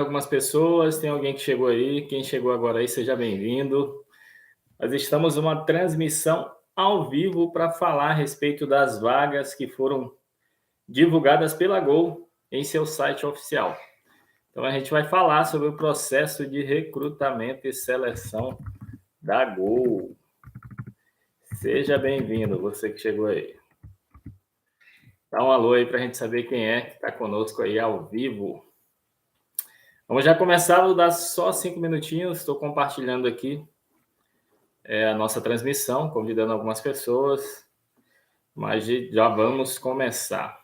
Algumas pessoas, tem alguém que chegou aí, quem chegou agora aí, seja bem-vindo. Nós estamos numa transmissão ao vivo para falar a respeito das vagas que foram divulgadas pela Gol em seu site oficial. Então a gente vai falar sobre o processo de recrutamento e seleção da Gol. Seja bem-vindo, você que chegou aí. Dá um alô aí para a gente saber quem é que está conosco aí ao vivo. Vamos já começar, vou dar só 5 minutinhos, estou compartilhando aqui a nossa transmissão, convidando algumas pessoas, mas já vamos começar.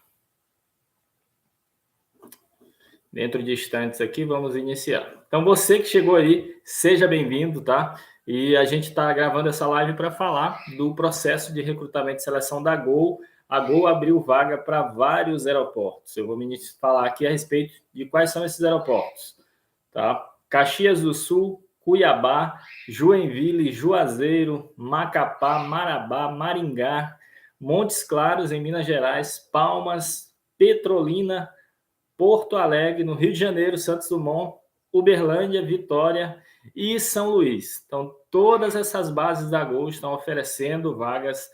Dentro de instantes aqui, vamos iniciar. Então, você que chegou aí, seja bem-vindo, tá? E a gente está gravando essa live para falar do processo de recrutamento e seleção da Gol. A Gol abriu vaga para vários aeroportos. Eu vou falar aqui a respeito de quais são esses aeroportos, tá? Caxias do Sul, Cuiabá, Joinville, Juazeiro, Macapá, Marabá, Maringá, Montes Claros, em Minas Gerais, Palmas, Petrolina, Porto Alegre, no Rio de Janeiro, Santos Dumont, Uberlândia, Vitória e São Luís. Então, todas essas bases da Gol estão oferecendo vagas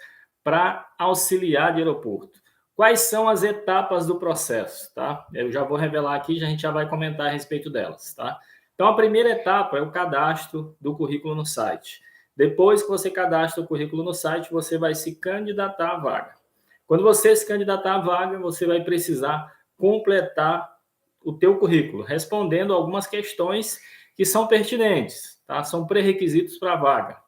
para auxiliar de aeroporto. Quais são as etapas do processo, tá? Eu já vou revelar aqui, a gente já vai comentar a respeito delas, tá? Então, a primeira etapa é o cadastro do currículo no site. Depois que você cadastra o currículo no site, você vai se candidatar à vaga. Quando você se candidatar à vaga, você vai precisar completar o teu currículo, respondendo algumas questões que são pertinentes, tá? São pré-requisitos para a vaga.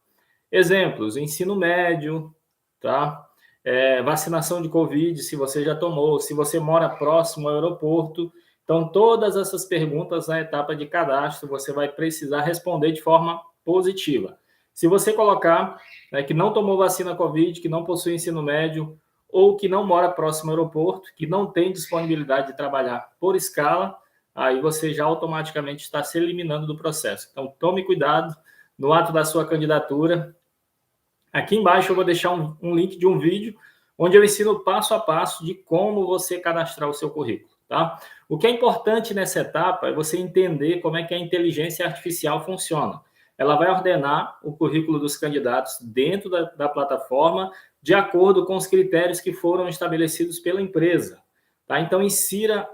Exemplos: ensino médio, tá? Vacinação de Covid, se você já tomou, se você mora próximo ao aeroporto. Então, todas essas perguntas na etapa de cadastro, você vai precisar responder de forma positiva. Se você colocar que não tomou vacina Covid, que não possui ensino médio, ou que não mora próximo ao aeroporto, que não tem disponibilidade de trabalhar por escala, aí você já automaticamente está se eliminando do processo. Então, tome cuidado no ato da sua candidatura. Aqui embaixo eu vou deixar um link de um vídeo onde eu ensino passo a passo de como você cadastrar o seu currículo, tá? O que é importante nessa etapa é você entender como é que a inteligência artificial funciona. Ela vai ordenar o currículo dos candidatos dentro da plataforma de acordo com os critérios que foram estabelecidos pela empresa, tá? Então, insira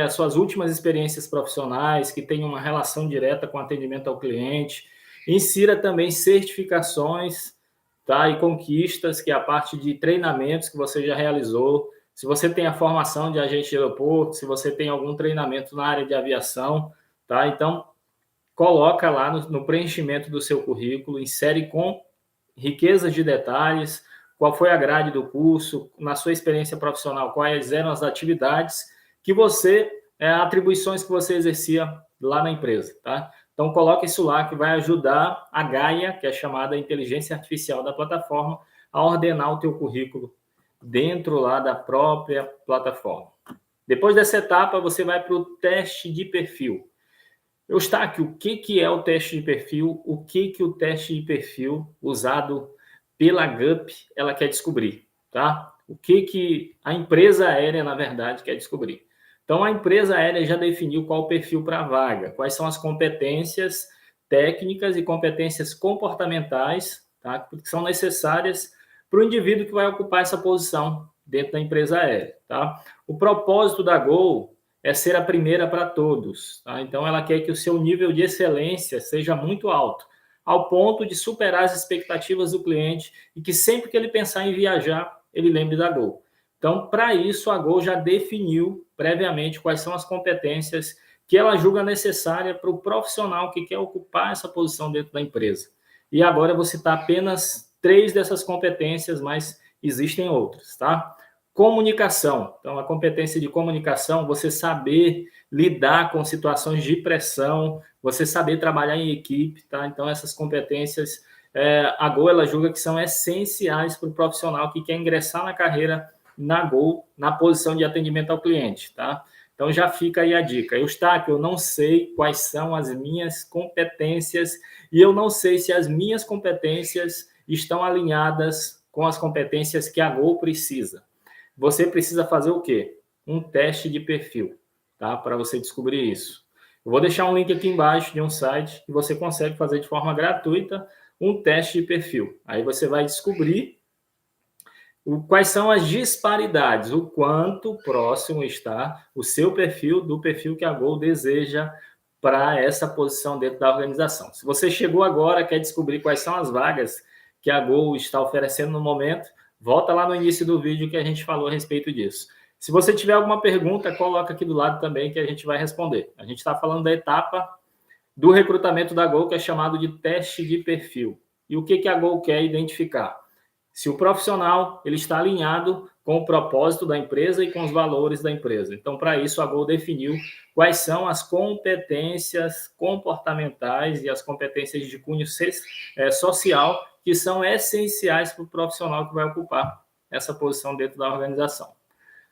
suas últimas experiências profissionais, que tenham uma relação direta com atendimento ao cliente. Insira também certificações, tá? E conquistas, que é a parte de treinamentos que você já realizou. Se você tem a formação de agente de aeroporto, se você tem algum treinamento na área de aviação, tá? Então, coloca lá no preenchimento do seu currículo, insere com riqueza de detalhes, qual foi a grade do curso, na sua experiência profissional, quais eram as atividades que você, atribuições que você exercia lá na empresa, tá? Então, coloque isso lá, que vai ajudar a Gaia, que é chamada inteligência artificial da plataforma, a ordenar o teu currículo dentro lá da própria plataforma. Depois dessa etapa, você vai para o teste de perfil. Eustáquio, o que é o teste de perfil? O que o teste de perfil usado pela GUP ela quer descobrir, tá? O que a empresa aérea, na verdade, quer descobrir. Então, a empresa aérea já definiu qual o perfil para a vaga, quais são as competências técnicas e competências comportamentais, tá? Que são necessárias para o indivíduo que vai ocupar essa posição dentro da empresa aérea, tá? O propósito da Gol é ser a primeira para todos, tá? Então, ela quer que o seu nível de excelência seja muito alto, ao ponto de superar as expectativas do cliente e que sempre que ele pensar em viajar, ele lembre da Gol. Então, para isso, a Gol já definiu previamente quais são as competências que ela julga necessária para o profissional que quer ocupar essa posição dentro da empresa. E agora eu vou citar apenas 3 dessas competências, mas existem outras, tá? Comunicação. Então, a competência de comunicação, você saber lidar com situações de pressão, você saber trabalhar em equipe, tá? Então, essas competências, a Gol, ela julga que são essenciais para o profissional que quer ingressar na carreira na Gol, na posição de atendimento ao cliente, tá? Então, já fica aí a dica. Eustáquio, eu não sei quais são as minhas competências e eu não sei se as minhas competências estão alinhadas com as competências que a Gol precisa. Você precisa fazer o quê? Um teste de perfil, tá? Para você descobrir isso. Eu vou deixar um link aqui embaixo de um site que você consegue fazer de forma gratuita um teste de perfil. Aí você vai descobrir quais são as disparidades, o quanto próximo está o seu perfil do perfil que a Gol deseja para essa posição dentro da organização. Se você chegou agora, quer descobrir quais são as vagas que a Gol está oferecendo no momento, volta lá no início do vídeo que a gente falou a respeito disso. Se você tiver alguma pergunta, coloca aqui do lado também que a gente vai responder. A gente está falando da etapa do recrutamento da Gol, que é chamado de teste de perfil. E o que a Gol quer identificar? Se o profissional ele está alinhado com o propósito da empresa e com os valores da empresa. Então, para isso, a Gol definiu quais são as competências comportamentais e as competências de cunho social que são essenciais para o profissional que vai ocupar essa posição dentro da organização.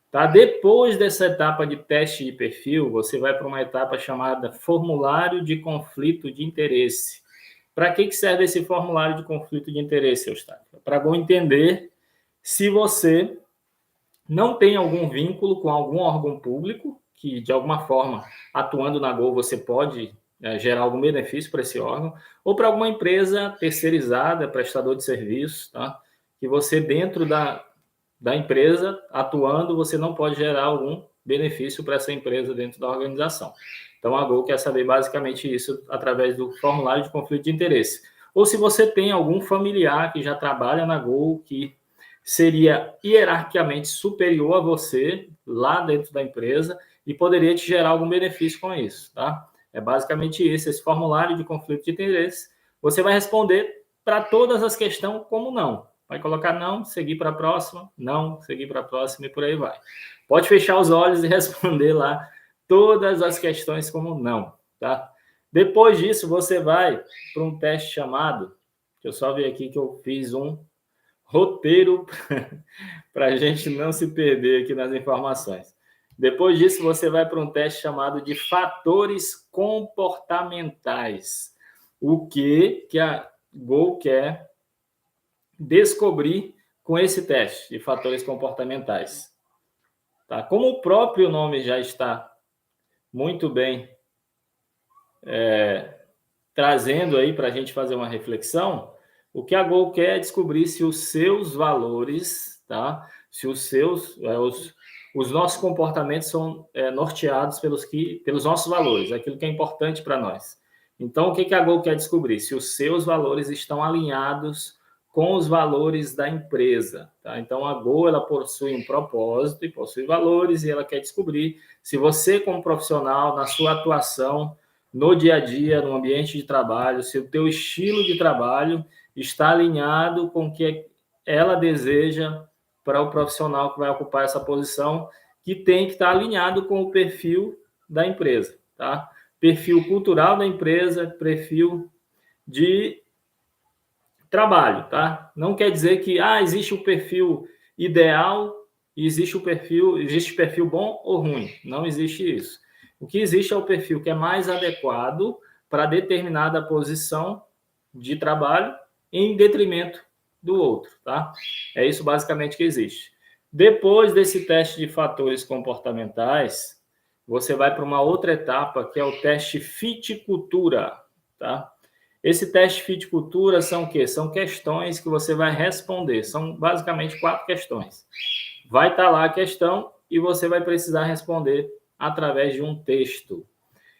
Tá? Depois dessa etapa de teste de perfil, você vai para uma etapa chamada formulário de conflito de interesse. Para que serve esse formulário de conflito de interesse, Eustáquio? Para Gol entender se você não tem algum vínculo com algum órgão público, que de alguma forma, atuando na Gol, você pode gerar algum benefício para esse órgão, ou para alguma empresa terceirizada, prestador de serviço, tá? Que você dentro da empresa, atuando, você não pode gerar algum benefício para essa empresa dentro da organização. Então, a Gol quer saber basicamente isso através do formulário de conflito de interesse. Ou se você tem algum familiar que já trabalha na Gol, que seria hierarquicamente superior a você lá dentro da empresa e poderia te gerar algum benefício com isso, tá? É basicamente isso, esse formulário de conflito de interesse. Você vai responder para todas as questões como não. Vai colocar não, seguir para a próxima, não, seguir para a próxima e por aí vai. Pode fechar os olhos e responder lá todas as questões como não, tá? Depois disso, você vai para um teste chamado, deixa eu só ver aqui que eu fiz um roteiro para a gente não se perder aqui nas informações. Depois disso, você vai para um teste chamado de fatores comportamentais. O que a Gol quer descobrir com esse teste de fatores comportamentais? Tá? Como o próprio nome já está muito bem trazendo aí para a gente fazer uma reflexão, o que a Gol quer é descobrir se os seus valores, tá? Se os seus, os nossos comportamentos são norteados pelos nossos valores, aquilo que é importante para nós. Então, o que a Gol quer descobrir? Se os seus valores estão alinhados com os valores da empresa, tá? Então, a Gol, ela possui um propósito e possui valores e ela quer descobrir se você, como profissional, na sua atuação, no dia a dia, no ambiente de trabalho, se o teu estilo de trabalho está alinhado com o que ela deseja para o profissional que vai ocupar essa posição, que tem que estar alinhado com o perfil da empresa, tá? Perfil cultural da empresa, perfil de trabalho, tá? Não quer dizer que existe o perfil ideal e existe perfil bom ou ruim. Não existe isso. O que existe é o perfil que é mais adequado para determinada posição de trabalho em detrimento do outro, tá? É isso basicamente que existe. Depois desse teste de fatores comportamentais, você vai para uma outra etapa, que é o teste Fit Cultura, tá? Esse teste Fit Cultura são o quê? São questões que você vai responder. São basicamente 4 questões. Vai estar lá a questão e você vai precisar responder através de um texto.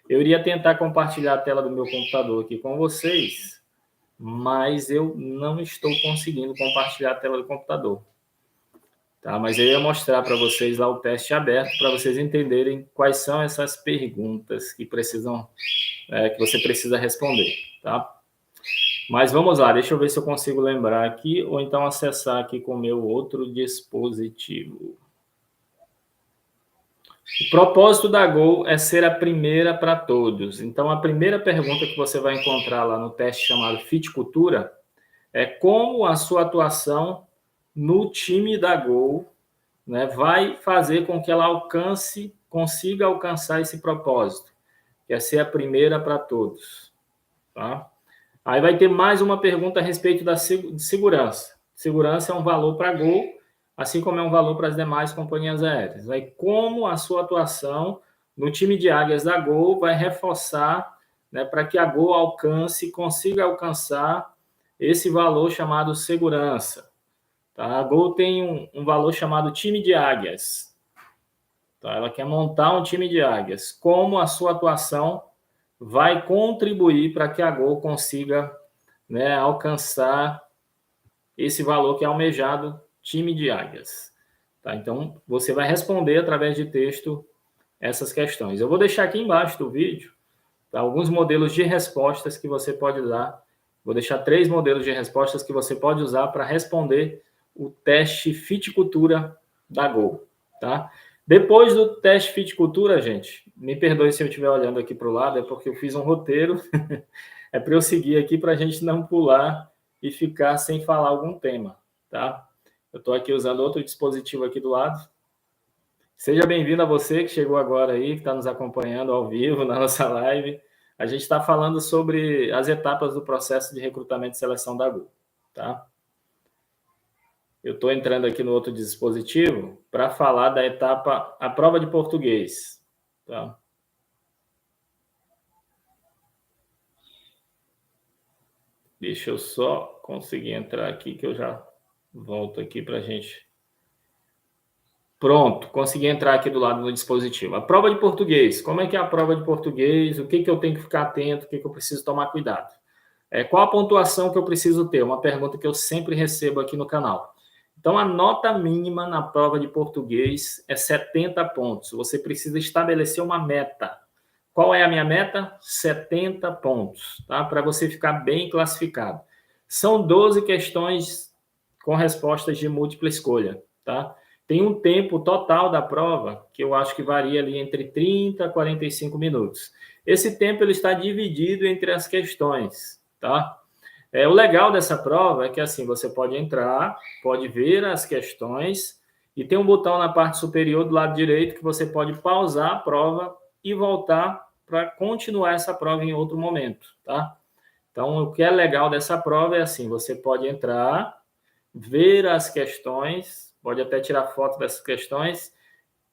Eu iria tentar compartilhar a tela do meu computador aqui com vocês, mas eu não estou conseguindo compartilhar a tela do computador. Tá? Mas eu ia mostrar para vocês lá o teste aberto, para vocês entenderem quais são essas perguntas que que você precisa responder, tá? Mas vamos lá, deixa eu ver se eu consigo lembrar aqui, ou então acessar aqui com o meu outro dispositivo. O propósito da Gol é ser a primeira para todos. Então, a primeira pergunta que você vai encontrar lá no teste chamado Fit Cultura é como a sua atuação no time da Gol, né, vai fazer com que ela consiga alcançar esse propósito, que é ser a primeira para todos. Tá? Aí vai ter mais uma pergunta a respeito de segurança. Segurança é um valor para a Gol, assim como é um valor para as demais companhias aéreas. Aí, como a sua atuação no time de águias da Gol vai reforçar, né, para que a Gol consiga alcançar esse valor chamado segurança. Tá? A Gol tem um valor chamado time de águias. Tá? Ela quer montar um time de águias. Como a sua atuação vai contribuir para que a Gol consiga, né, alcançar esse valor que é almejado, time de águias. Tá? Então, você vai responder através de texto essas questões. Eu vou deixar aqui embaixo do vídeo, tá, alguns modelos de respostas que você pode usar. Vou deixar 3 modelos de respostas que você pode usar para responder o teste Fiticultura da Gol. Tá? Depois do teste Fiticultura, gente, me perdoe se eu estiver olhando aqui para o lado, é porque eu fiz um roteiro, é para eu seguir aqui para a gente não pular e ficar sem falar algum tema. Tá? Eu estou aqui usando outro dispositivo aqui do lado. Seja bem-vindo a você que chegou agora aí, que está nos acompanhando ao vivo na nossa live. A gente está falando sobre as etapas do processo de recrutamento e seleção da Gol. Tá? Eu estou entrando aqui no outro dispositivo para falar da etapa, a prova de português. Tá? Deixa eu só conseguir entrar aqui, que eu já volto aqui para a gente. Pronto, consegui entrar aqui do lado do dispositivo. A prova de português. Como é que é a prova de português? O que eu tenho que ficar atento? O que eu preciso tomar cuidado? Qual a pontuação que eu preciso ter? Uma pergunta que eu sempre recebo aqui no canal. Então, a nota mínima na prova de português é 70 pontos. Você precisa estabelecer uma meta. Qual é a minha meta? 70 pontos, tá? Para você ficar bem classificado. São 12 questões com respostas de múltipla escolha, tá? Tem um tempo total da prova que eu acho que varia ali entre 30 a 45 minutos. Esse tempo ele está dividido entre as questões, tá? O legal dessa prova é que assim, você pode entrar, pode ver as questões e tem um botão na parte superior do lado direito que você pode pausar a prova e voltar para continuar essa prova em outro momento, tá? Então, o que é legal dessa prova é assim, você pode entrar, ver as questões, pode até tirar foto dessas questões,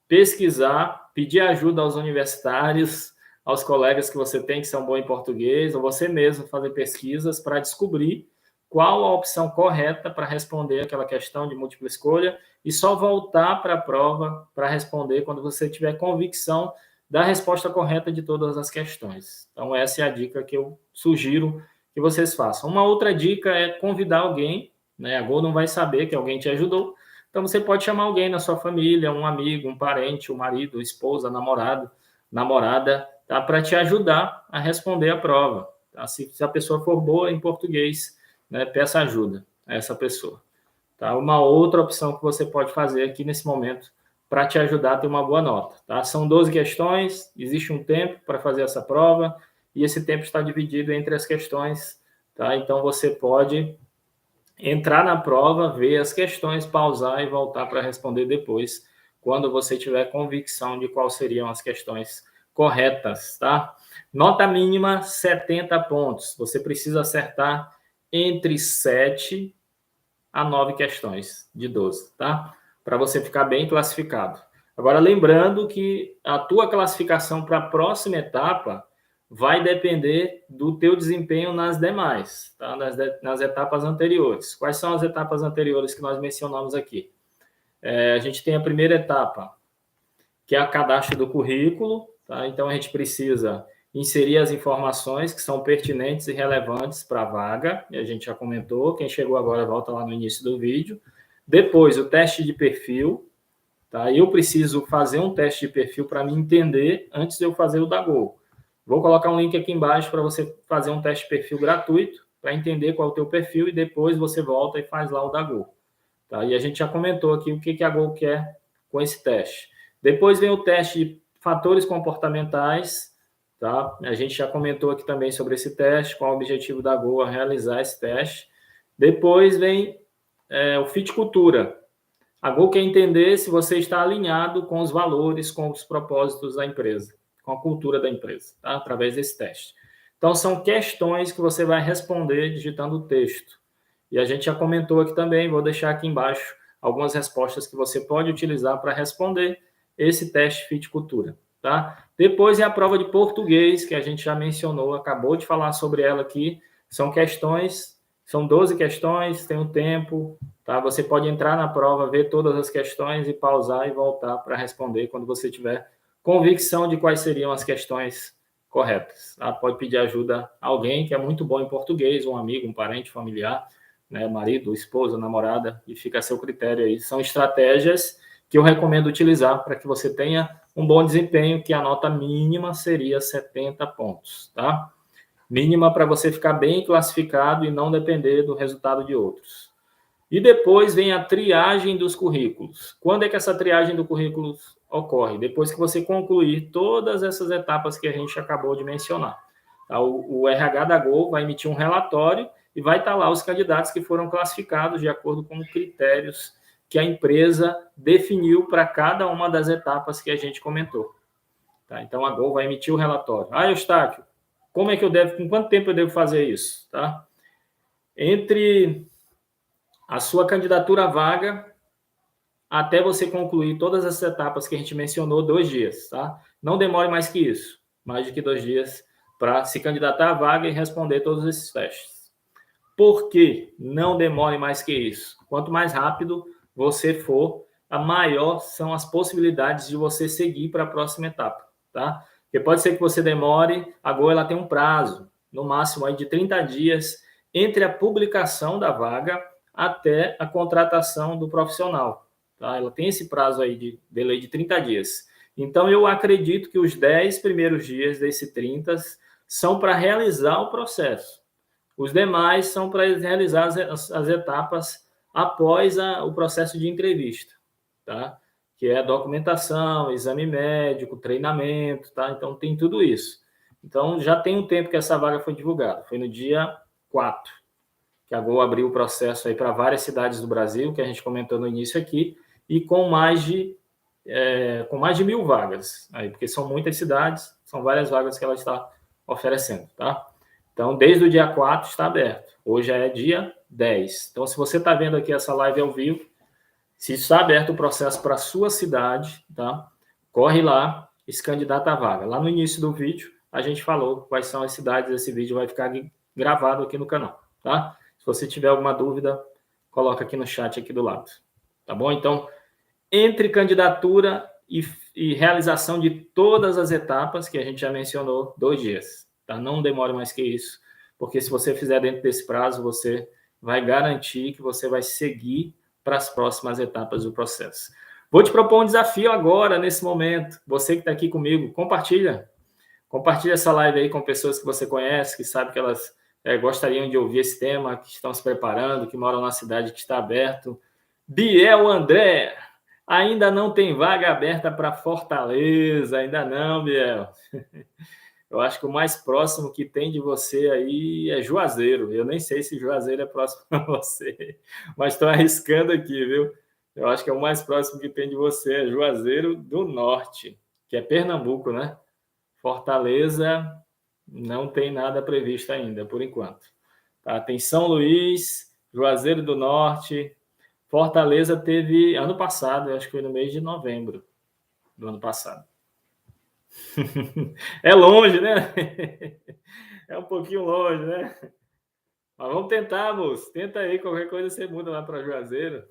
pesquisar, pedir ajuda aos universitários, aos colegas que você tem que são bons em português, ou você mesmo fazer pesquisas para descobrir qual a opção correta para responder aquela questão de múltipla escolha e só voltar para a prova para responder quando você tiver convicção da resposta correta de todas as questões. Então, essa é a dica que eu sugiro que vocês façam. Uma outra dica é convidar alguém, né? A Gol não vai saber que alguém te ajudou, então você pode chamar alguém na sua família, um amigo, um parente, um marido, esposa, namorado, namorada, tá? Para te ajudar a responder a prova. Tá? Se a pessoa for boa em português, né, peça ajuda a essa pessoa. Tá? Uma outra opção que você pode fazer aqui nesse momento para te ajudar a ter uma boa nota. Tá? São 12 questões, existe um tempo para fazer essa prova, e esse tempo está dividido entre as questões. Tá? Então, você pode entrar na prova, ver as questões, pausar e voltar para responder depois, quando você tiver convicção de quais seriam as questões corretas, tá? Nota mínima, 70 pontos. Você precisa acertar entre 7 a 9 questões de 12, tá? Para você ficar bem classificado. Agora, lembrando que a tua classificação para a próxima etapa vai depender do teu desempenho nas demais, tá? Nas etapas anteriores. Quais são as etapas anteriores que nós mencionamos aqui? A gente tem a primeira etapa, que é a cadastro do currículo, tá? Então, a gente precisa inserir as informações que são pertinentes e relevantes para a vaga, e a gente já comentou, quem chegou agora volta lá no início do vídeo. Depois, o teste de perfil, tá? Eu preciso fazer um teste de perfil para me entender antes de eu fazer o da Gol. Vou colocar um link aqui embaixo para você fazer um teste de perfil gratuito, para entender qual é o teu perfil, e depois você volta e faz lá o da Gol. Tá? E a gente já comentou aqui o que a Gol quer com esse teste. Depois vem o teste de fatores comportamentais. Tá? A gente já comentou aqui também sobre esse teste, qual o objetivo da Gol a realizar esse teste. Depois vem o Fiticultura. A Gol quer entender se você está alinhado com os valores, com os propósitos da empresa, com a cultura da empresa, tá? Através desse teste. Então, são questões que você vai responder digitando o texto. E a gente já comentou aqui também, vou deixar aqui embaixo algumas respostas que você pode utilizar para responder esse teste Fiticultura, tá? Depois é a prova de português, que a gente já mencionou, acabou de falar sobre ela aqui. São questões, são 12 questões, tem um tempo, tá? Você pode entrar na prova, ver todas as questões e pausar e voltar para responder quando você tiver convicção de quais seriam as questões corretas. Tá? Pode pedir ajuda a alguém que é muito bom em português, um amigo, um parente, familiar, né? Marido, esposa, namorada, e fica a seu critério aí. São estratégias que eu recomendo utilizar para que você tenha um bom desempenho, que a nota mínima seria 70 pontos, tá? Mínima para você ficar bem classificado e não depender do resultado de outros. E depois vem a triagem dos currículos. Quando é que essa triagem do currículo ocorre? Depois que você concluir todas essas etapas que a gente acabou de mencionar. Tá? O RH da Gol vai emitir um relatório e vai estar lá os candidatos que foram classificados de acordo com critérios que a empresa definiu para cada uma das etapas que a gente comentou. Tá? Então, a Gol vai emitir o relatório. Eustáquio, como é que eu devo, com quanto tempo eu devo fazer isso? Tá? Entre a sua candidatura à vaga até você concluir todas as etapas que a gente mencionou, 2 dias. Tá? Não demore mais que isso, mais de que 2 dias, para se candidatar à vaga e responder todos esses testes. Por que não demore mais que isso? Quanto mais rápido você for, a maior são as possibilidades de você seguir para a próxima etapa, tá? Porque pode ser que você demore, a Gol ela tem um prazo, no máximo aí de 30 dias, entre a publicação da vaga até a contratação do profissional, tá? Ela tem esse prazo aí de delay de 30 dias. Então, eu acredito que os 10 primeiros dias desse 30 são para realizar o processo. Os demais são para realizar as etapas após o processo de entrevista, tá? Que é documentação, exame médico, treinamento, tá? Então, tem tudo isso. Então, já tem um tempo que essa vaga foi divulgada. Foi no dia 4, que a Gol abriu o processo aí para várias cidades do Brasil, que a gente comentou no início aqui, e com mais de 1.000 vagas, aí, porque são muitas cidades, são várias vagas que ela está oferecendo, tá? Então, desde o dia 4 está aberto. Hoje é dia 10. Então, se você está vendo aqui essa live ao vivo, se está aberto o processo para a sua cidade, tá? Corre lá e se candidata à vaga. Lá no início do vídeo, a gente falou quais são as cidades. Esse vídeo vai ficar gravado aqui no canal, tá? Se você tiver alguma dúvida, coloca aqui no chat aqui do lado. Tá bom? Então, entre candidatura e realização de todas as etapas que a gente já mencionou, 2 dias. Tá? Não demore mais que isso, porque se você fizer dentro desse prazo, você vai garantir que você vai seguir para as próximas etapas do processo. Vou te propor um desafio agora, nesse momento. Você que está aqui comigo, compartilha essa live aí com pessoas que você conhece, que sabe que elas gostariam de ouvir esse tema, que estão se preparando, que moram na cidade que está aberto. Biel André, ainda não tem vaga aberta para Fortaleza, ainda não, Biel. Eu acho que o mais próximo que tem de você aí é Juazeiro. Eu nem sei se Juazeiro é próximo a você, mas estou arriscando aqui, viu? Eu acho que é o mais próximo que tem de você, é Juazeiro do Norte, que é Pernambuco, né? Fortaleza não tem nada previsto ainda, por enquanto. Tá? Tem São Luís, Juazeiro do Norte. Fortaleza teve ano passado, eu acho que foi no mês de novembro do ano passado. É longe, né? É um pouquinho longe, né? Mas vamos tentar, moço. Tenta aí, qualquer coisa você muda lá para Juazeiro.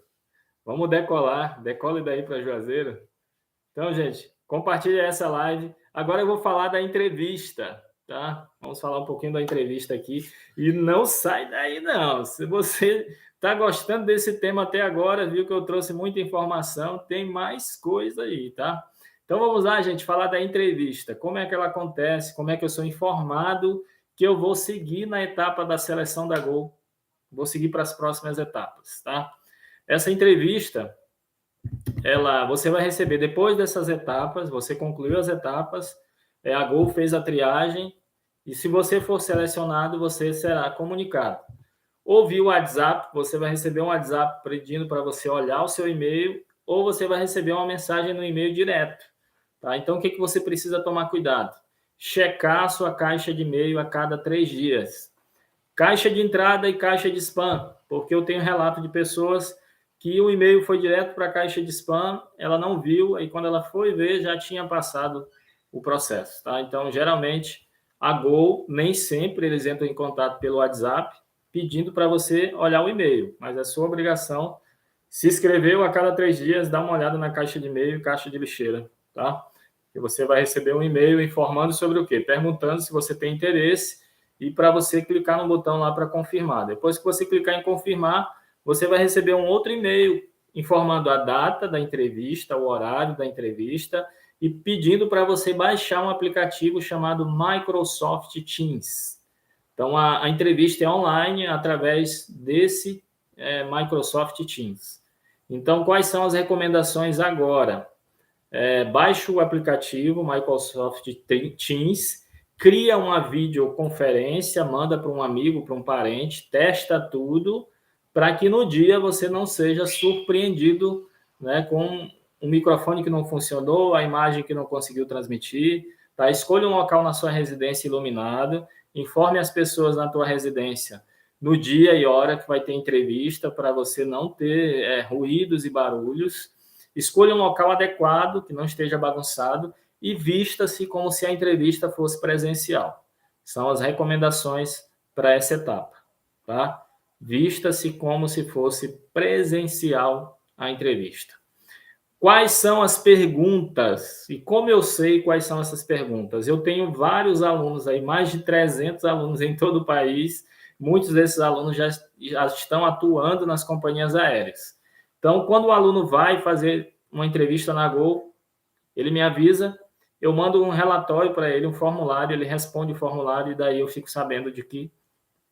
Vamos decolar, decole daí para Juazeiro. Então, gente, compartilha essa live. Agora eu vou falar da entrevista, tá? Vamos falar um pouquinho da entrevista aqui. E não sai daí, não. Se você está gostando desse tema até agora, viu que eu trouxe muita informação, tem mais coisa aí, tá? Então vamos lá, gente, falar da entrevista. Como é que ela acontece? Como é que eu sou informado que eu vou seguir na etapa da seleção da Gol? Vou seguir para as próximas etapas, tá? Essa entrevista, você vai receber depois dessas etapas, você concluiu as etapas, a Gol fez a triagem, e se você for selecionado, você será comunicado. Ou via o WhatsApp, você vai receber um WhatsApp pedindo para você olhar o seu e-mail, ou você vai receber uma mensagem no e-mail direto. Tá? Então, o que você precisa tomar cuidado? Checar a sua caixa de e-mail a cada 3 dias. Caixa de entrada e caixa de spam, porque eu tenho relato de pessoas que o e-mail foi direto para a caixa de spam, ela não viu, aí quando ela foi ver, já tinha passado o processo, tá? Então, geralmente, a Gol, nem sempre eles entram em contato pelo WhatsApp, pedindo para você olhar o e-mail, mas é sua obrigação. Se inscreveu, a cada 3 dias, dá uma olhada na caixa de e-mail e caixa de lixeira, tá? E você vai receber um e-mail informando sobre o quê? Perguntando se você tem interesse e para você clicar no botão lá para confirmar. Depois que você clicar em confirmar, você vai receber um outro e-mail informando a data da entrevista, o horário da entrevista e pedindo para você baixar um aplicativo chamado Microsoft Teams. Então, a entrevista é online através desse Microsoft Teams. Então, quais são as recomendações agora? Baixe o aplicativo Microsoft Teams, cria uma videoconferência, manda para um amigo, para um parente, testa tudo, para que no dia você não seja surpreendido, né, com um microfone que não funcionou, a imagem que não conseguiu transmitir. Tá? Escolha um local na sua residência iluminado, informe as pessoas na tua residência no dia e hora que vai ter entrevista, para você não ter ruídos e barulhos. Escolha um local adequado, que não esteja bagunçado, e vista-se como se a entrevista fosse presencial. São as recomendações para essa etapa, tá? Vista-se como se fosse presencial a entrevista. Quais são as perguntas? E como eu sei quais são essas perguntas? Eu tenho vários alunos aí, mais de 300 alunos em todo o país. Muitos desses alunos já estão atuando nas companhias aéreas. Então, quando o aluno vai fazer uma entrevista na Gol, ele me avisa, eu mando um relatório para ele, um formulário, ele responde o formulário e daí eu fico sabendo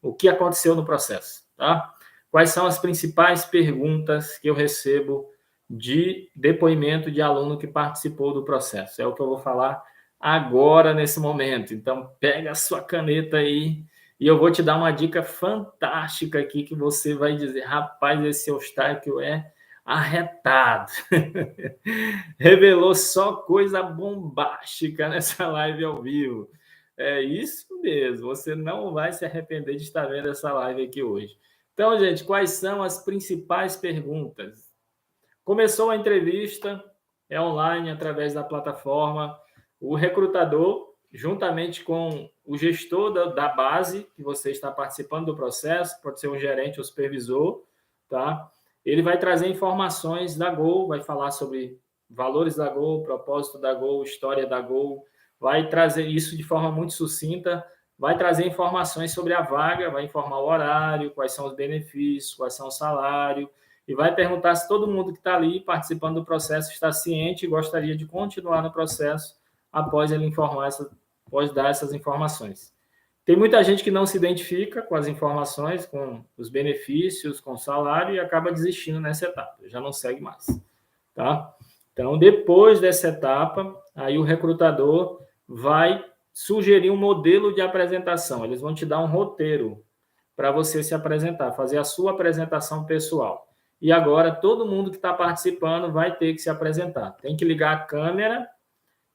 o que aconteceu no processo, tá? Quais são as principais perguntas que eu recebo de depoimento de aluno que participou do processo? É o que eu vou falar agora, nesse momento. Então, pega a sua caneta aí e eu vou te dar uma dica fantástica aqui que você vai dizer, rapaz, esse Eustáquio é arretado. Revelou só coisa bombástica nessa live ao vivo. É isso mesmo, você não vai se arrepender de estar vendo essa live aqui hoje. Então, gente, quais são as principais perguntas? Começou a entrevista, é online através da plataforma. O recrutador, juntamente com o gestor da base, que você está participando do processo, pode ser um gerente ou supervisor, tá? Ele vai trazer informações da Gol, vai falar sobre valores da Gol, propósito da Gol, história da Gol, vai trazer isso de forma muito sucinta, vai trazer informações sobre a vaga, vai informar o horário, quais são os benefícios, quais são o salário, e vai perguntar se todo mundo que está ali participando do processo está ciente e gostaria de continuar no processo após ele após dar essas informações. Tem muita gente que não se identifica com as informações, com os benefícios, com o salário e acaba desistindo nessa etapa, já não segue mais, tá? Então, depois dessa etapa, aí o recrutador vai sugerir um modelo de apresentação. Eles vão te dar um roteiro para você se apresentar, fazer a sua apresentação pessoal. E agora, todo mundo que está participando vai ter que se apresentar. Tem que ligar a câmera,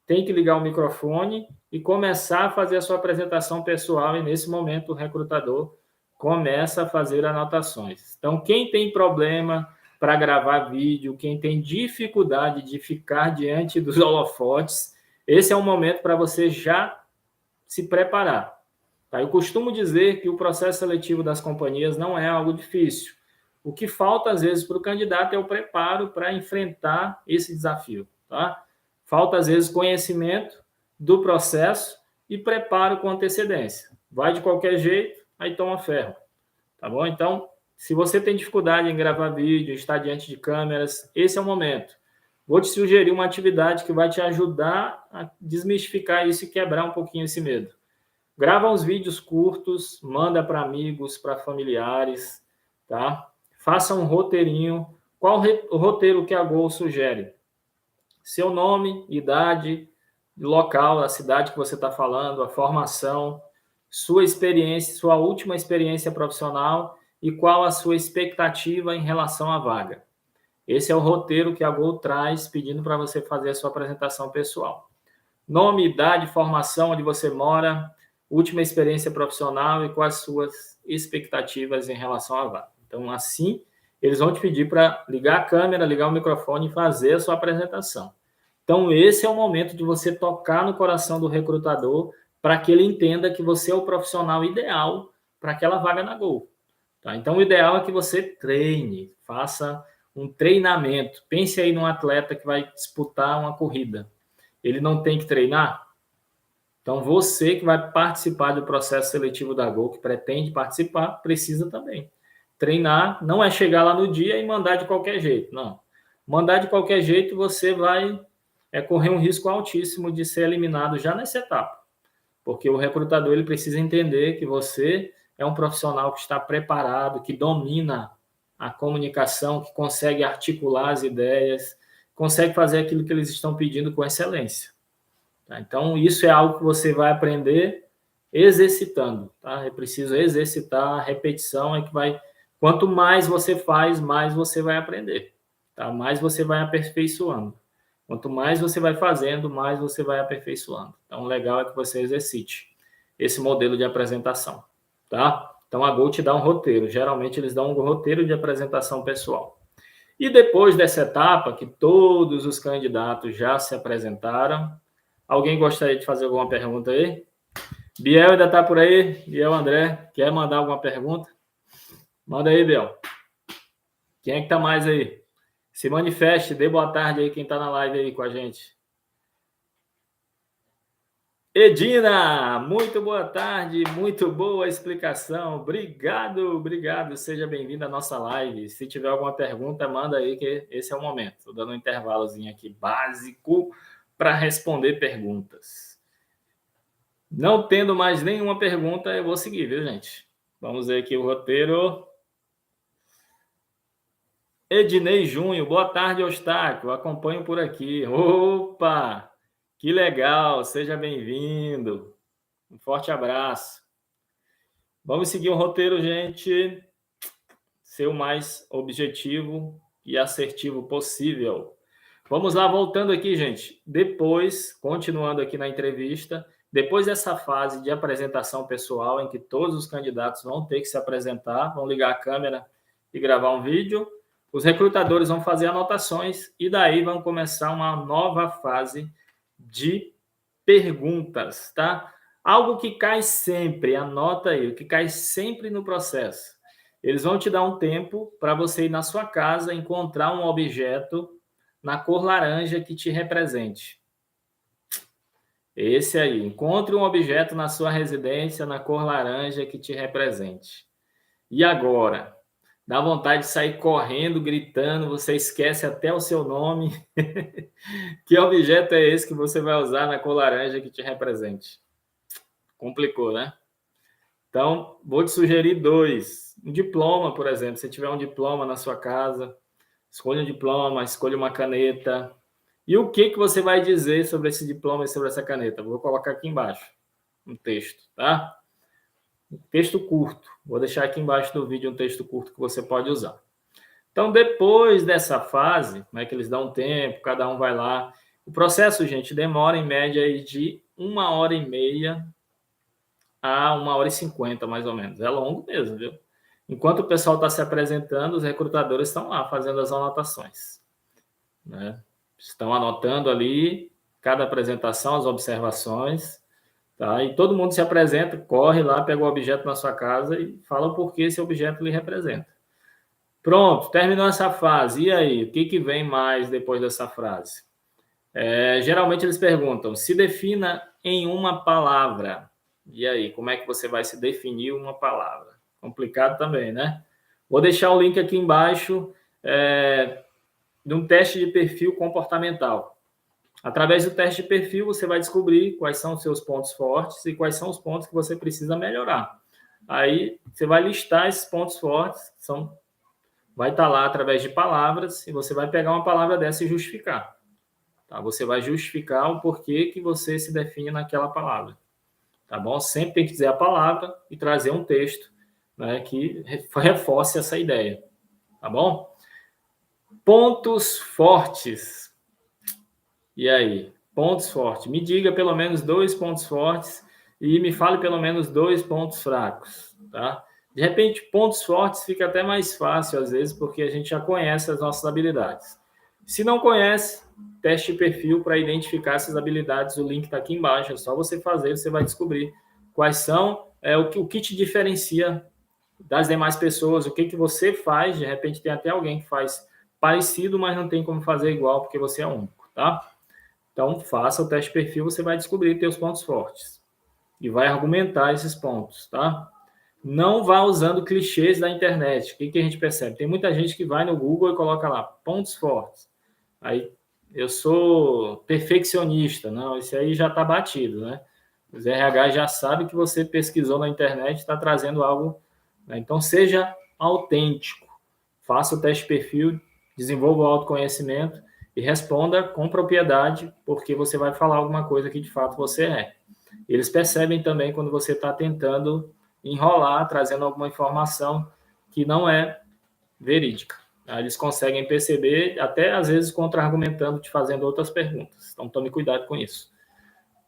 tem que ligar o microfone e começar a fazer a sua apresentação pessoal. E, nesse momento, o recrutador começa a fazer anotações. Então, quem tem problema para gravar vídeo, quem tem dificuldade de ficar diante dos holofotes, esse é um momento para você já se preparar. Tá? Eu costumo dizer que o processo seletivo das companhias não é algo difícil. O que falta, às vezes, para o candidato é o preparo para enfrentar esse desafio. Tá? Falta, às vezes, conhecimento do processo e preparo com antecedência. Vai de qualquer jeito, aí toma ferro. Tá bom? Então, se você tem dificuldade em gravar vídeo, estar diante de câmeras, esse é o momento. Vou te sugerir uma atividade que vai te ajudar a desmistificar isso e quebrar um pouquinho esse medo. Grava uns vídeos curtos, manda para amigos, para familiares, tá? Faça um roteirinho. Qual o roteiro que a Gol sugere? Seu nome, idade, local, a cidade que você está falando, a formação, sua experiência, sua última experiência profissional e qual a sua expectativa em relação à vaga. Esse é o roteiro que a Gol traz, pedindo para você fazer a sua apresentação pessoal. Nome, idade, formação, onde você mora, última experiência profissional e quais as suas expectativas em relação à vaga. Então, assim, eles vão te pedir para ligar a câmera, ligar o microfone e fazer a sua apresentação. Então, esse é o momento de você tocar no coração do recrutador para que ele entenda que você é o profissional ideal para aquela vaga na Gol. Tá? Então, o ideal é que você treine, faça um treinamento. Pense aí num atleta que vai disputar uma corrida. Ele não tem que treinar? Então, você que vai participar do processo seletivo da Gol, que pretende participar, precisa também. Treinar não é chegar lá no dia e mandar de qualquer jeito, não. Mandar de qualquer jeito, você vai correr um risco altíssimo de ser eliminado já nessa etapa. Porque o recrutador ele precisa entender que você é um profissional que está preparado, que domina a comunicação, que consegue articular as ideias, consegue fazer aquilo que eles estão pedindo com excelência. Tá? Então, isso é algo que você vai aprender exercitando. Tá? É preciso exercitar, a repetição é que vai... Quanto mais você faz, mais você vai aprender. Tá? Mais você vai aperfeiçoando. Quanto mais você vai fazendo, mais você vai aperfeiçoando. Então, o legal é que você exercite esse modelo de apresentação, tá? Então, a Gol te dá um roteiro. Geralmente, eles dão um roteiro de apresentação pessoal. E depois dessa etapa, que todos os candidatos já se apresentaram, alguém gostaria de fazer alguma pergunta aí? Biel ainda está por aí? Biel André, quer mandar alguma pergunta? Manda aí, Biel. Quem é que está mais aí? Se manifeste, dê boa tarde aí quem está na live aí com a gente. Edina, muito boa tarde, muito boa explicação. Obrigado. Seja bem-vindo à nossa live. Se tiver alguma pergunta, manda aí que esse é o momento. Estou dando um intervalozinho aqui básico para responder perguntas. Não tendo mais nenhuma pergunta, eu vou seguir, viu, gente? Vamos ver aqui o roteiro. Ednei Júnior, boa tarde, Eustáquio. Acompanho por aqui. Opa! Que legal, seja bem-vindo. Um forte abraço. Vamos seguir o roteiro, gente. Ser o mais objetivo e assertivo possível. Vamos lá, voltando aqui, gente. Depois, continuando aqui na entrevista, depois dessa fase de apresentação pessoal, em que todos os candidatos vão ter que se apresentar, vão ligar a câmera e gravar um vídeo, os recrutadores vão fazer anotações e daí vão começar uma nova fase de perguntas, tá? Algo que cai sempre, anota aí, o que cai sempre no processo. Eles vão te dar um tempo para você ir na sua casa encontrar um objeto na cor laranja que te represente. Esse aí, encontre um objeto na sua residência na cor laranja que te represente. E agora? Dá vontade de sair correndo, gritando, você esquece até o seu nome. Que objeto é esse que você vai usar na cor laranja que te represente? Complicou, né? Então, vou te sugerir 2. Um diploma, por exemplo. Se tiver um diploma na sua casa, escolha um diploma, escolha uma caneta. E o que você vai dizer sobre esse diploma e sobre essa caneta? Vou colocar aqui embaixo um texto, tá? Um texto curto. Vou deixar aqui embaixo do vídeo um texto curto que você pode usar. Então, depois dessa fase, né, que eles dão um tempo, cada um vai lá. O processo, gente, demora em média de 1h30 a 1h50, mais ou menos. É longo mesmo, viu? Enquanto o pessoal está se apresentando, os recrutadores estão lá fazendo as anotações, né? Estão anotando ali cada apresentação, as observações, tá? E todo mundo se apresenta, corre lá, pega o objeto na sua casa e fala por que esse objeto lhe representa. Pronto, terminou essa fase. E aí, o que vem mais depois dessa frase? Geralmente eles perguntam, se defina em uma palavra. E aí, como é que você vai se definir uma palavra? Complicado também, né? Vou deixar o link aqui embaixo de um teste de perfil comportamental. Através do teste de perfil, você vai descobrir quais são os seus pontos fortes e quais são os pontos que você precisa melhorar. Aí, você vai listar esses pontos fortes, vai estar lá através de palavras, e você vai pegar uma palavra dessa e justificar. Tá? Você vai justificar o porquê que você se define naquela palavra. Tá bom? Sempre tem que dizer a palavra e trazer um texto, né, que reforce essa ideia. Tá bom? Pontos fortes. E aí? Pontos fortes. Me diga pelo menos 2 pontos fortes e me fale pelo menos 2 pontos fracos. Tá? De repente, pontos fortes fica até mais fácil, às vezes, porque a gente já conhece as nossas habilidades. Se não conhece, teste de perfil para identificar essas habilidades. O link está aqui embaixo, é só você fazer, você vai descobrir quais são, o que te diferencia das demais pessoas, o que você faz. De repente tem até alguém que faz parecido, mas não tem como fazer igual, porque você é único, tá? Então, faça o teste de perfil, você vai descobrir seus pontos fortes e vai argumentar esses pontos, tá? Não vá usando clichês da internet. O que a gente percebe? Tem muita gente que vai no Google e coloca lá, pontos fortes. Aí, eu sou perfeccionista. Não, isso aí já está batido, né? Os RH já sabe que você pesquisou na internet e está trazendo algo, né? Então, seja autêntico. Faça o teste de perfil, desenvolva o autoconhecimento e responda com propriedade, porque você vai falar alguma coisa que de fato você é. Eles percebem também quando você está tentando enrolar, trazendo alguma informação que não é verídica. Eles conseguem perceber, até às vezes contra-argumentando, te fazendo outras perguntas. Então, tome cuidado com isso.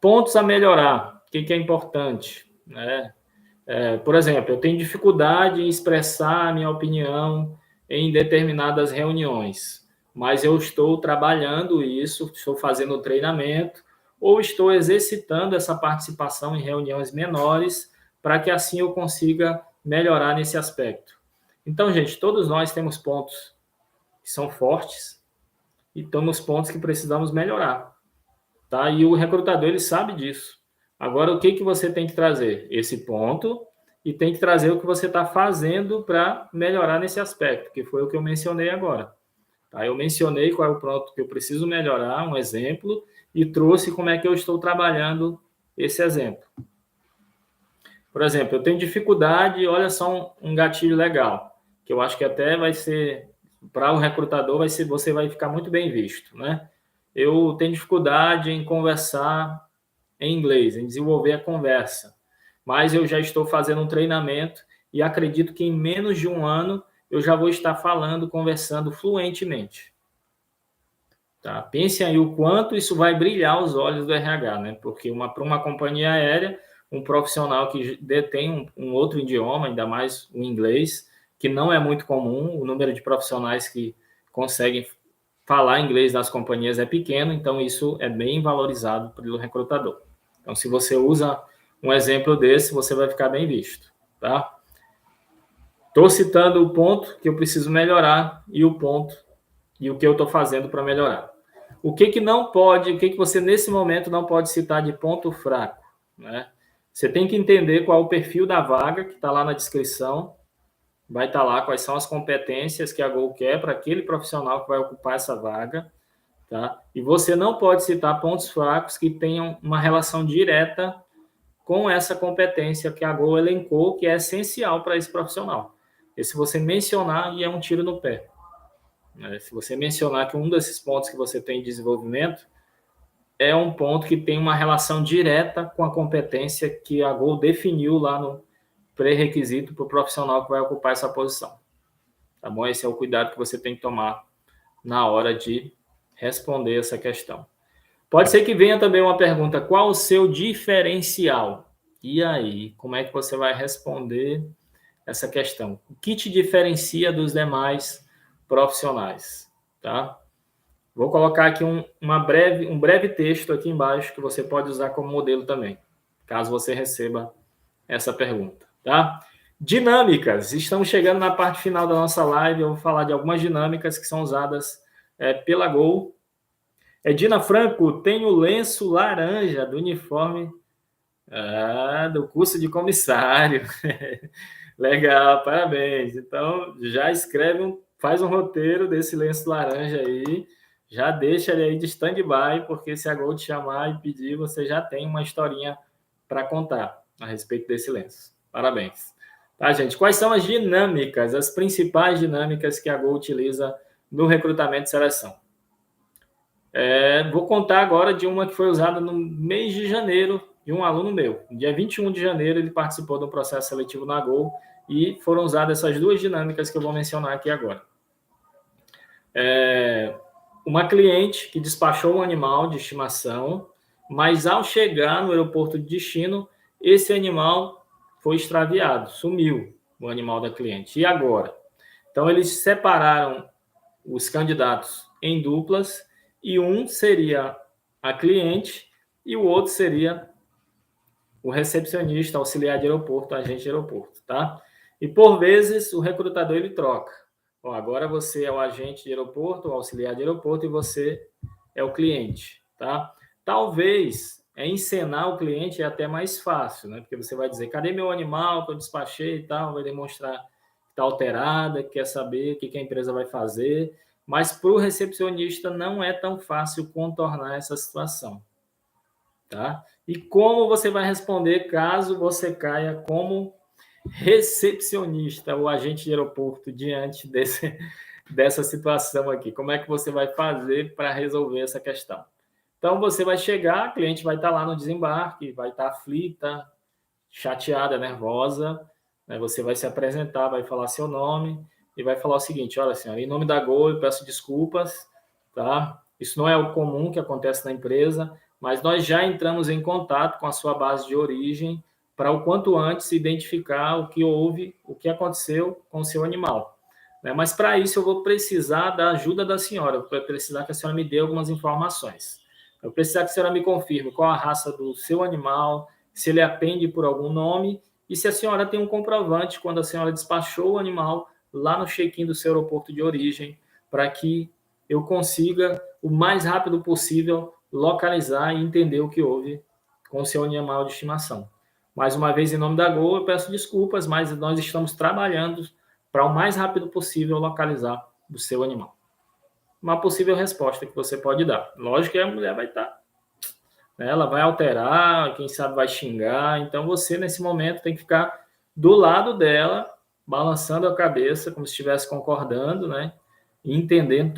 Pontos a melhorar. O que é importante? Por exemplo, eu tenho dificuldade em expressar a minha opinião em determinadas reuniões, mas eu estou trabalhando isso, estou fazendo treinamento, ou estou exercitando essa participação em reuniões menores, para que assim eu consiga melhorar nesse aspecto. Então, gente, todos nós temos pontos que são fortes e temos pontos que precisamos melhorar, tá? E o recrutador, ele sabe disso. Agora, o que você tem que trazer? Esse ponto, e tem que trazer o que você está fazendo para melhorar nesse aspecto, que foi o que eu mencionei agora. Tá? Eu mencionei qual é o ponto que eu preciso melhorar, um exemplo, e trouxe como é que eu estou trabalhando esse exemplo. Por exemplo, eu tenho dificuldade, olha só um gatilho legal, que eu acho que até vai ser, para o recrutador, você vai ficar muito bem visto, né? Eu tenho dificuldade em conversar em inglês, em desenvolver a conversa, mas eu já estou fazendo um treinamento e acredito que em menos de um ano eu já vou estar falando, conversando fluentemente. Tá? Pense aí o quanto isso vai brilhar os olhos do RH, né? Porque para uma companhia aérea, um profissional que detém um outro idioma, ainda mais o inglês, que não é muito comum, o número de profissionais que conseguem falar inglês nas companhias é pequeno, então isso é bem valorizado pelo recrutador. Então, se você usa um exemplo desse, você vai ficar bem visto, tá? Estou citando o ponto que eu preciso melhorar e o ponto e o que eu estou fazendo para melhorar. O que não pode, o que você nesse momento não pode citar de ponto fraco, né? Você tem que entender qual é o perfil da vaga, que está lá na descrição, vai estar lá quais são as competências que a Gol quer para aquele profissional que vai ocupar essa vaga, tá? E você não pode citar pontos fracos que tenham uma relação direta com essa competência que a Gol elencou, que é essencial para esse profissional. E se você mencionar, é um tiro no pé. Se você mencionar que um desses pontos que você tem de desenvolvimento é um ponto que tem uma relação direta com a competência que a Gol definiu lá no pré-requisito para o profissional que vai ocupar essa posição. Tá bom? Esse é o cuidado que você tem que tomar na hora de responder essa questão. Pode ser que venha também uma pergunta: qual o seu diferencial? E aí, como é que você vai responder essa questão? O que te diferencia dos demais profissionais? Tá? Vou colocar aqui um breve texto aqui embaixo que você pode usar como modelo também, caso você receba essa pergunta. Tá? Dinâmicas. Estamos chegando na parte final da nossa live. Eu vou falar de algumas dinâmicas que são usadas pela Gol. Edina Franco, tem o lenço laranja do uniforme do curso de comissário. Legal, parabéns. Então, já escreve, faz um roteiro desse lenço laranja aí, já deixa ele aí de stand-by, porque se a Gol te chamar e pedir, você já tem uma historinha para contar a respeito desse lenço. Parabéns. Tá, gente? Quais são as dinâmicas, as principais dinâmicas que a Gol utiliza no recrutamento e seleção? Vou contar agora de uma que foi usada no mês de janeiro de um aluno meu. No dia 21 de janeiro, ele participou do processo seletivo na Gol e foram usadas essas duas dinâmicas que eu vou mencionar aqui agora. Uma cliente que despachou um animal de estimação, mas ao chegar no aeroporto de destino, esse animal foi extraviado, sumiu o animal da cliente. E agora? Então, eles separaram os candidatos em duplas e um seria a cliente e o outro seria o recepcionista, auxiliar de aeroporto, agente de aeroporto, tá? E por vezes o recrutador ele troca. Ó, agora você é o agente de aeroporto, o auxiliar de aeroporto e você é o cliente, tá? Talvez encenar o cliente é até mais fácil, né? Porque você vai dizer, cadê meu animal que eu despachei e tal, vai demonstrar que está alterada, que quer saber o que a empresa vai fazer, mas para o recepcionista não é tão fácil contornar essa situação, tá? E como você vai responder caso você caia como recepcionista ou agente de aeroporto diante dessa situação aqui? Como é que você vai fazer para resolver essa questão? Então, você vai chegar, a cliente vai estar lá no desembarque, vai estar aflita, chateada, nervosa, né? Você vai se apresentar, vai falar seu nome e vai falar o seguinte: olha, senhora, em nome da Gol, eu peço desculpas, tá? Isso não é o comum que acontece na empresa, mas nós já entramos em contato com a sua base de origem para o quanto antes identificar o que houve, o que aconteceu com o seu animal. Né? Mas para isso eu vou precisar da ajuda da senhora, eu vou precisar que a senhora me dê algumas informações. Eu preciso que a senhora me confirme qual a raça do seu animal, se ele atende por algum nome e se a senhora tem um comprovante quando a senhora despachou o animal lá no check-in do seu aeroporto de origem, para que eu consiga, o mais rápido possível, localizar e entender o que houve com o seu animal de estimação. Mais uma vez, em nome da Gol, eu peço desculpas, mas nós estamos trabalhando para o mais rápido possível localizar o seu animal. Uma possível resposta que você pode dar. Lógico que a mulher vai estar, né? Ela vai alterar, quem sabe vai xingar. Então você, nesse momento, tem que ficar do lado dela, balançando a cabeça, como se estivesse concordando, né? E entendendo.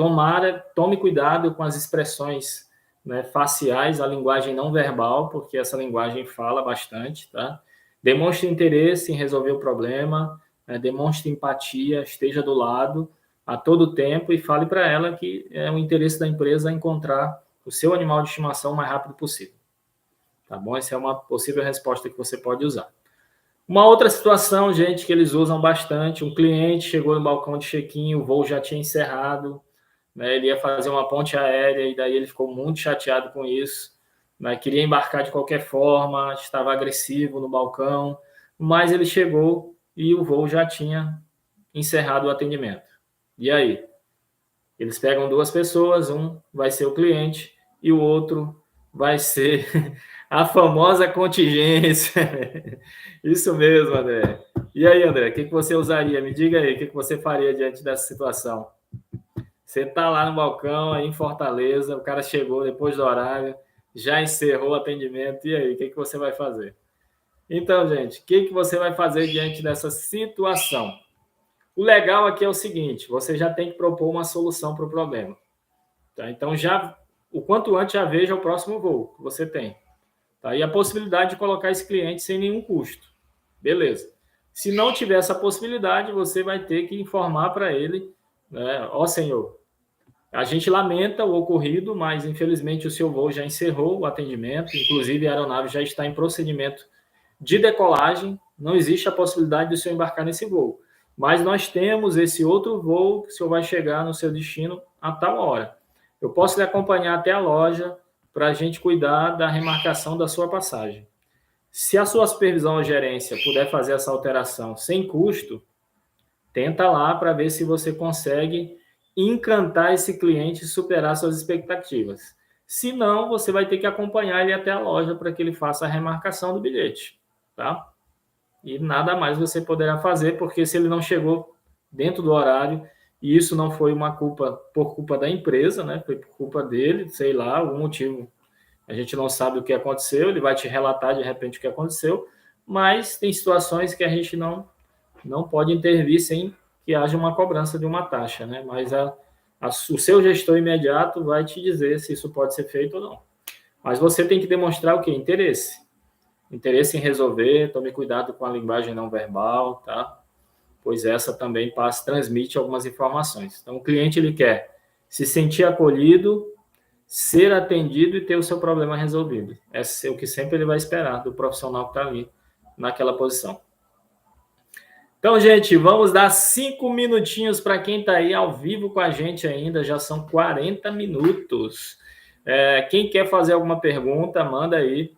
Tome cuidado com as expressões, né, faciais, a linguagem não verbal, porque essa linguagem fala bastante, tá? Demonstre interesse em resolver o problema, né? Demonstre empatia, esteja do lado a todo tempo e fale para ela que é o interesse da empresa encontrar o seu animal de estimação o mais rápido possível. Tá bom? Essa é uma possível resposta que você pode usar. Uma outra situação, gente, que eles usam bastante, um cliente chegou no balcão de check-in, o voo já tinha encerrado, né? Ele ia fazer uma ponte aérea e daí ele ficou muito chateado com isso, né? Queria embarcar de qualquer forma, estava agressivo no balcão, mas ele chegou e o voo já tinha encerrado o atendimento. E aí? Eles pegam duas pessoas, um vai ser o cliente e o outro vai ser a famosa contingência. Isso mesmo, André. E aí, André, o que você usaria? Me diga aí, o que você faria diante dessa situação? Você está lá no balcão, aí em Fortaleza, o cara chegou depois do horário, já encerrou o atendimento, e aí, o que você vai fazer? Então, gente, o que você vai fazer diante dessa situação? O legal aqui é o seguinte: você já tem que propor uma solução para o problema. Tá? Então, o quanto antes já veja o próximo voo que você tem. Tá? E a possibilidade de colocar esse cliente sem nenhum custo. Beleza. Se não tiver essa possibilidade, você vai ter que informar para ele, né? Ó, senhor, a gente lamenta o ocorrido, mas infelizmente o seu voo já encerrou o atendimento, inclusive a aeronave já está em procedimento de decolagem, não existe a possibilidade de o senhor embarcar nesse voo. Mas nós temos esse outro voo que o senhor vai chegar no seu destino a tal hora. Eu posso lhe acompanhar até a loja para a gente cuidar da remarcação da sua passagem. Se a sua supervisão ou gerência puder fazer essa alteração sem custo, tenta lá para ver se você consegue encantar esse cliente e superar suas expectativas. Se não, você vai ter que acompanhar ele até a loja para que ele faça a remarcação do bilhete, tá? E nada mais você poderá fazer, porque se ele não chegou dentro do horário, e isso não foi uma culpa por culpa da empresa, né? Foi por culpa dele, sei lá, algum motivo. A gente não sabe o que aconteceu, ele vai te relatar de repente o que aconteceu, mas tem situações que a gente não pode intervir sem que haja uma cobrança de uma taxa, né? Mas o seu gestor imediato vai te dizer se isso pode ser feito ou não. Mas você tem que demonstrar o quê? Interesse. Interesse em resolver, tome cuidado com a linguagem não verbal, tá? Pois essa também transmite algumas informações. Então, o cliente ele quer se sentir acolhido, ser atendido e ter o seu problema resolvido. É o que sempre ele vai esperar do profissional que está ali naquela posição. Então, gente, vamos dar 5 minutinhos para quem está aí ao vivo com a gente ainda, já são 40 minutos. Quem quer fazer alguma pergunta, manda aí.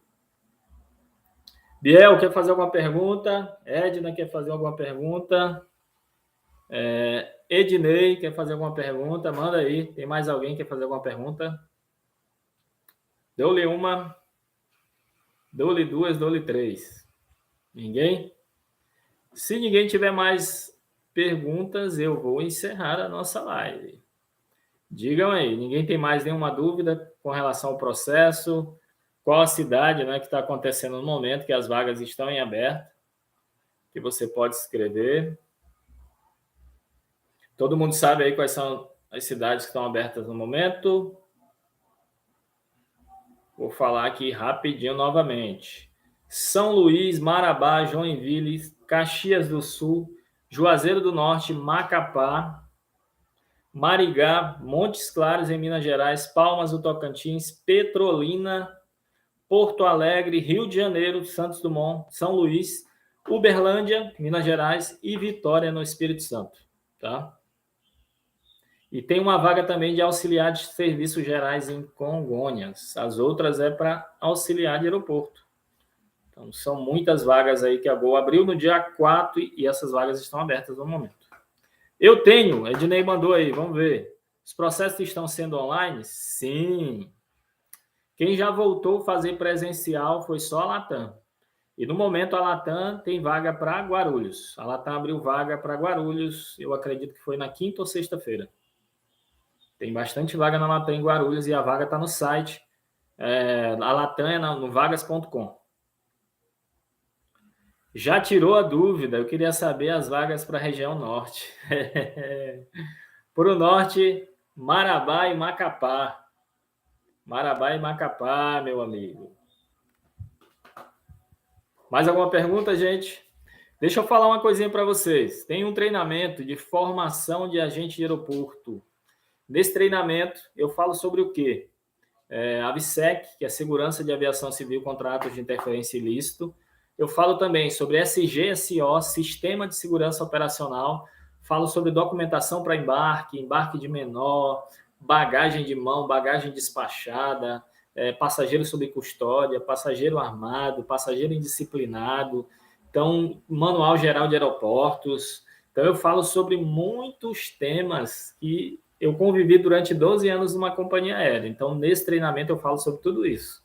Biel, quer fazer alguma pergunta? Edna quer fazer alguma pergunta? Ednei quer fazer alguma pergunta? Manda aí. Tem mais alguém que quer fazer alguma pergunta? Dou-lhe uma, dou-lhe duas, dou-lhe três. Ninguém? Se ninguém tiver mais perguntas, eu vou encerrar a nossa live. Digam aí, ninguém tem mais nenhuma dúvida com relação ao processo? Qual a cidade, né, que está acontecendo no momento, que as vagas estão em aberto, que você pode escrever? Todo mundo sabe aí quais são as cidades que estão abertas no momento? Vou falar aqui rapidinho novamente. São Luís, Marabá, Joinville, Caxias do Sul, Juazeiro do Norte, Macapá, Marigá, Montes Claros, em Minas Gerais, Palmas do Tocantins, Petrolina, Porto Alegre, Rio de Janeiro, Santos Dumont, São Luís, Uberlândia, Minas Gerais e Vitória, no Espírito Santo. Tá? E tem uma vaga também de auxiliar de serviços gerais em Congonhas. As outras é para auxiliar de aeroporto. Então, são muitas vagas aí que a Gol abriu no dia 4 e essas vagas estão abertas no momento. Eu tenho, Ednei mandou aí, vamos ver. Os processos estão sendo online? Sim. Quem já voltou a fazer presencial foi só a Latam. E no momento a Latam tem vaga para Guarulhos. A Latam abriu vaga para Guarulhos, eu acredito que foi na quinta ou sexta-feira. Tem bastante vaga na Latam em Guarulhos e a vaga está no site. A Latam é no vagas.com. Já tirou a dúvida, eu queria saber as vagas para a região norte. Para o norte, Marabá e Macapá. Marabá e Macapá, meu amigo. Mais alguma pergunta, gente? Deixa eu falar uma coisinha para vocês. Tem um treinamento de formação de agente de aeroporto. Nesse treinamento, eu falo sobre o quê? A AVSEC, que é Segurança de Aviação Civil contra Atos de Interferência Ilícito. Eu falo também sobre SGSO, Sistema de Segurança Operacional. Falo sobre documentação para embarque, embarque de menor, bagagem de mão, bagagem despachada, passageiro sob custódia, passageiro armado, passageiro indisciplinado. Então, manual geral de aeroportos. Então, eu falo sobre muitos temas que eu convivi durante 12 anos numa companhia aérea. Então, nesse treinamento, eu falo sobre tudo isso.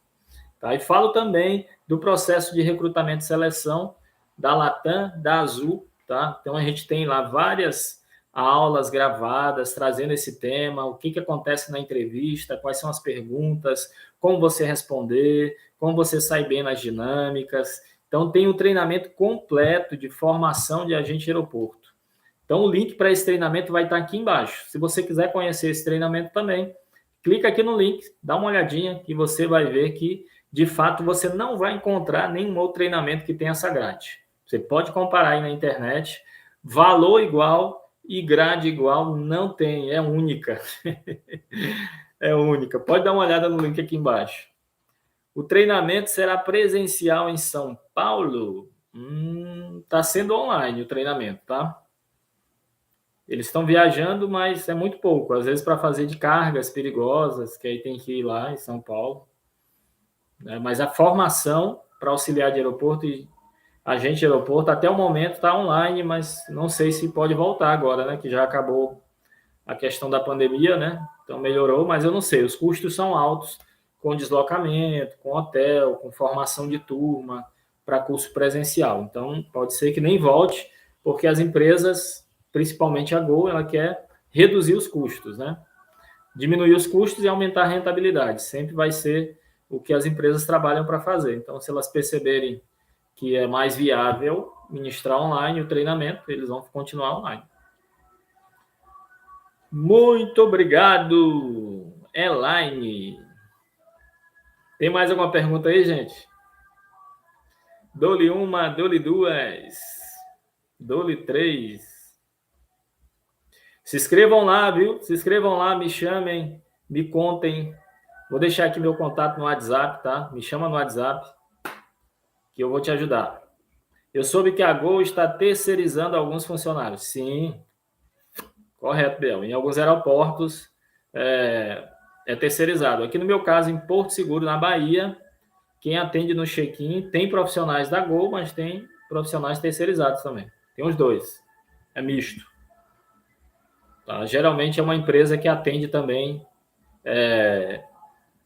Tá? E falo também do processo de recrutamento e seleção da Latam, da Azul. Tá? Então, a gente tem lá várias aulas gravadas trazendo esse tema, o que acontece na entrevista, quais são as perguntas, como você responder, como você sai bem nas dinâmicas. Então, tem o treinamento completo de formação de agente de aeroporto. Então, o link para esse treinamento vai estar aqui embaixo. Se você quiser conhecer esse treinamento também, clica aqui no link, dá uma olhadinha que você vai ver que, de fato, você não vai encontrar nenhum outro treinamento que tenha essa grade. Você pode comparar aí na internet, valor igual e grade igual não tem, é única. É única. Pode dar uma olhada no link aqui embaixo. O treinamento será presencial em São Paulo? Está sendo online o treinamento, tá? Eles estão viajando, mas é muito pouco. Às vezes para fazer de cargas perigosas, que aí tem que ir lá em São Paulo. Mas a formação para auxiliar de aeroporto e agente de aeroporto, até o momento está online, mas não sei se pode voltar agora, né? Que já acabou a questão da pandemia, né? Então melhorou, mas eu não sei. Os custos são altos com deslocamento, com hotel, com formação de turma para curso presencial. Então pode ser que nem volte, porque as empresas, principalmente a Gol, ela quer reduzir os custos, né? Diminuir os custos e aumentar a rentabilidade. Sempre vai ser o que as empresas trabalham para fazer. Então, se elas perceberem que é mais viável ministrar online o treinamento, eles vão continuar online. Muito obrigado, Elaine. Tem mais alguma pergunta aí, gente? Dou-lhe uma, dou-lhe duas, dou-lhe três. Se inscrevam lá, viu? Se inscrevam lá, me chamem, me contem. Vou deixar aqui meu contato no WhatsApp, tá? Me chama no WhatsApp que eu vou te ajudar. Eu soube que a Gol está terceirizando alguns funcionários. Sim, correto, Bel. Em alguns aeroportos é terceirizado. Aqui no meu caso, em Porto Seguro, na Bahia, quem atende no check-in tem profissionais da Gol, mas tem profissionais terceirizados também. Tem os dois. É misto. Tá? Geralmente é uma empresa que atende também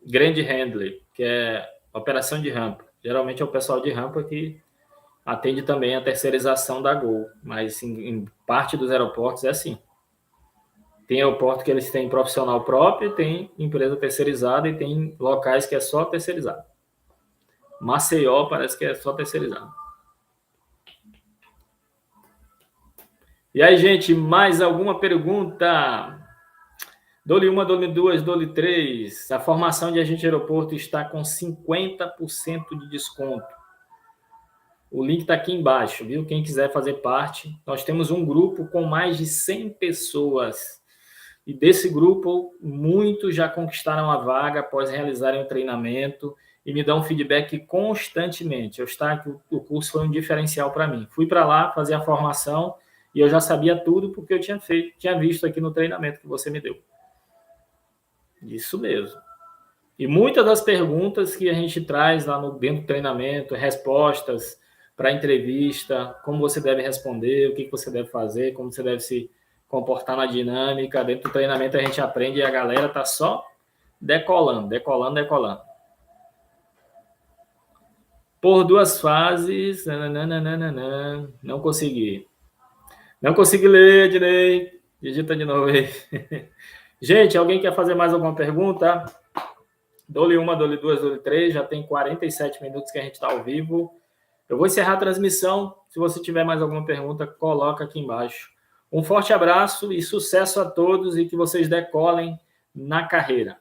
Grand Handler, que é operação de rampa. Geralmente é o pessoal de rampa que atende também a terceirização da Gol, mas em parte dos aeroportos é assim. Tem aeroporto que eles têm profissional próprio, tem empresa terceirizada e tem locais que é só terceirizado. Maceió parece que é só terceirizado. E aí, gente, mais alguma pergunta? Dole uma, dole duas, dole três. A formação de agente de aeroporto está com 50% de desconto. O link está aqui embaixo, viu? Quem quiser fazer parte. Nós temos um grupo com mais de 100 pessoas. E desse grupo, muitos já conquistaram a vaga após realizarem o treinamento e me dão feedback constantemente. O curso foi um diferencial para mim. Fui para lá fazer a formação e eu já sabia tudo porque eu tinha visto aqui no treinamento que você me deu. Isso mesmo. E muitas das perguntas que a gente traz lá dentro do treinamento, respostas para a entrevista, como você deve responder, o que você deve fazer, como você deve se comportar na dinâmica. Dentro do treinamento a gente aprende e a galera tá só decolando. Por duas fases, não consegui. Não consegui ler, Ednei. Digita de novo aí. Gente, alguém quer fazer mais alguma pergunta? Dole uma, dole duas, dole três. Já tem 47 minutos que a gente está ao vivo. Eu vou encerrar a transmissão. Se você tiver mais alguma pergunta, coloca aqui embaixo. Um forte abraço e sucesso a todos e que vocês decolem na carreira.